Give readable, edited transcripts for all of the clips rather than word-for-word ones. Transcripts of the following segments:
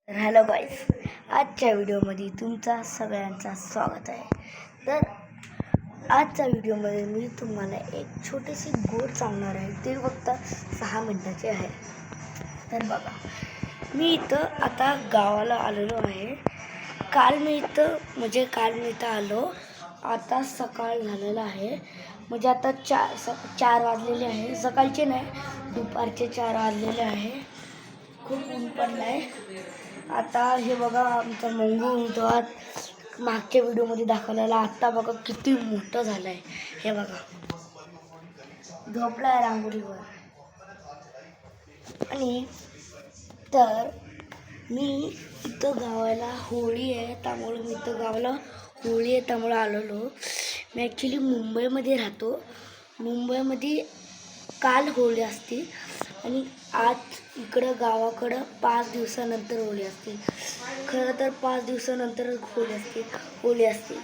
Hello गाईस, आजच्या व्हिडिओमध्ये तुमचा सगळ्यांचा स्वागत आहे. तर आजच्या व्हिडिओमध्ये मी तुम्हाला एक छोटीशी गोष्ट सांगणार आहे. ते फक्त 6 मिनिटाचे आहे. तर बघा, मी इथं आता गावाला आलेलो आहे. काल मी इथं आलो. आता सकाळ झालेला आहे, म्हणजे आता 4 वाजलेले आहे. सकाळचे नाही, दुपारचे 4 वाजलेले आहे. खूप ऊन पडलं आहे. आता हे बघा, आमचा मंगू तो मागच्या व्हिडिओमध्ये दाखवलेला आत्ता बघा किती मोठं झालं आहे. हे बघा, झोपला आहे रांगोळीवर. आणि तर मी इथं गावाला होळी आहे, त्यामुळे मी इथं गावाला होळी आहे त्यामुळे आलेलो. मी ॲक्च्युली मुंबईमध्ये राहतो. मुंबईमध्ये काल होळी असते आणि आज इकडं गावाकडं 5 दिवसानंतर होळी असते. खरं तर 5 दिवसानंतरच होळी असते.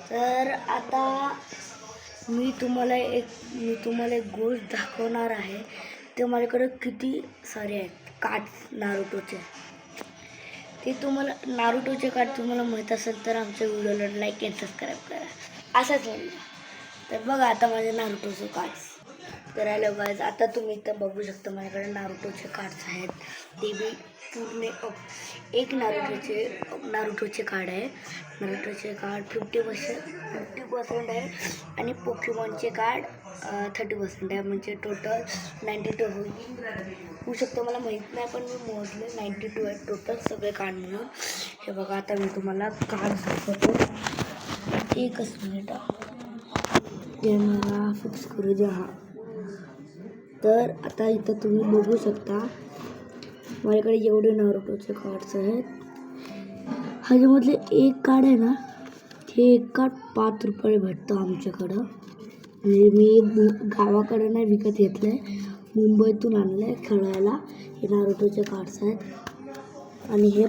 तर आता मी तुम्हाला एक गोष्ट दाखवणार आहे. ते माझ्याकडं किती सारे आहेत कार्ड्स नारुतोचे. ते तुम्हाला नारुतोचे कार्ड तुम्हाला माहीत असेल तर आमच्या व्हिडिओला लाईक आणि सबस्क्राईब करा. असंच म्हणलं. तर बघा आता माझे नारुतोचे कार्ड्स. तर हॅलो गाईज, आता तुम्ही इथं बघू शकता माझ्याकडे नारुतोचे कार्ड्स आहेत. ते बी पूर्ण एक नारुतोचे कार्ड आहे. नारुतोचे कार्ड 50% आहे आणि पोकेमॉनचे कार्ड 30% आहे. म्हणजे टोटल 92 होऊ शकतं. मला माहीत नाही, पण मी मोजले 92 आहे टोटल सगळे कार्ड म्हणून. हे बघा, आता मी तुम्हाला कार्ड दाखवतो. एकच मिनिट, कॅमेरा फिक्स करू द्या. तर आता इथं तुम्ही बघू शकता माझ्याकडे एवढे नारुतोचे कार्ड्स आहेत. ह्याच्यामधले एक कार्ड आहे ना, हे एक कार्ड 5 रुपये भेटतं आमच्याकडं. म्हणजे मी गावाकडं नाही विकत घेतलं आहे, मुंबईतून आणलं आहे खेळायला. हे नारुतोचे कार्ड्स आहेत आणि हे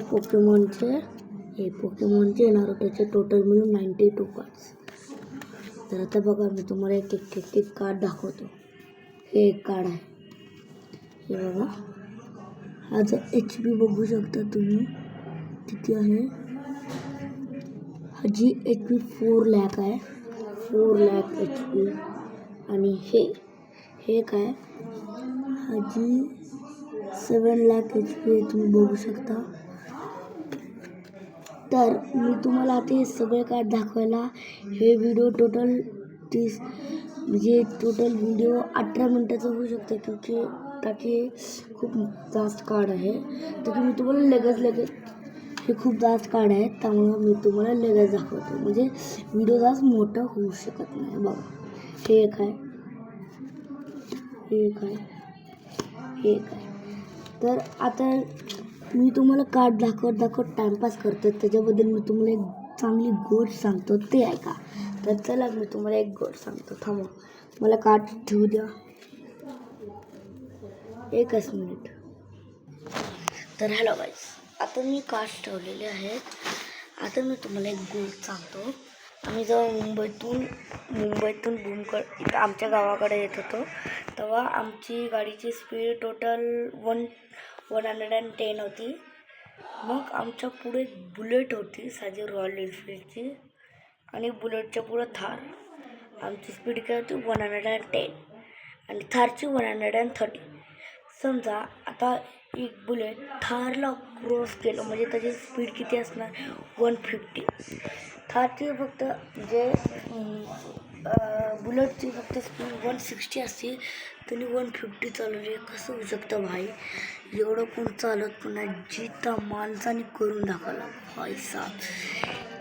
पोकेमॉनचे नारुतोचे टोटल मिळून 92 कार्ड्स. तर आता बघा, मी तुम्हाला एक कार्ड दाखवतो. हे एक कार्ड आहे. हे बघा, ह्याचं HP बघू शकता तुम्ही किती आहे. ह्याची HP 4 लाख आहे. 4 लाख HP. आणि हे काय, ह्याची 7 लाख HP आहे, तुम्ही बघू शकता. तर मी तुम्हाला आता हे सगळे कार्ड दाखवायला हे व्हिडिओ टोटल व्हिडिओ 18 मिनटाचा होऊ शकतो, ताकी खूप जास्त कार्ड आहे. तर मी तुम्हाला लगेच हे खूप जास्त कार्ड आहे, त्यामुळे मी तुम्हाला लगेच दाखवतो. म्हणजे व्हिडिओ जास्त मोठा होऊ शकत नाही. बघा, हे एक आहे. तर आता मी तुम्हाला कार्ड दाखवत टाइमपास करतो. त्याच्याबद्दल मी तुम्हाला एक चांगली गोष्ट सांगतो, ते ऐका. तर चला, मी तुम्हाला एक गोष्ट सांगतो. थांबा, मला कार्ड ठेवू द्या एकच मिनिट. तर हॅलो गाईज, आता मी कार्ड ठेवलेले आहेत. आता मी तुम्हाला एक गोष्ट सांगतो. आम्ही जेव्हा मुंबईतून इथं आमच्या गावाकडे येत होतो, तेव्हा आमची गाडीची स्पीड टोटल 110 होती. मग आमच्या पुढे बुलेट होती, साधी रॉयल एनफिल्डची, आणि बुलेटच्या पुढं थार. आमची स्पीड काय होती 110 आणि थारची 130. समजा आता एक बुलेट थारला क्रॉस केलं म्हणजे त्याची स्पीड किती असणार, 150. थारची फक्त म्हणजे बुलेटची फक्त स्पीड 160 असते, त्यांनी 150 चालवली. कसं होऊ शकतं भाई, एवढं कोण चालत पण नाही. जिता माणसाने करून दाखवला भाई साहेब.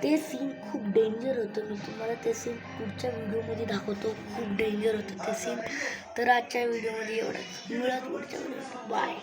ते सीन खूप डेंजर होतं. मी तुम्हाला ते सीन पुढच्या व्हिडिओमध्ये दाखवतो. खूप डेंजर होतं ते सीन. तर आजच्या व्हिडिओमध्ये एवढंच. मिळत पुढच्या व्हिडिओ. बाय.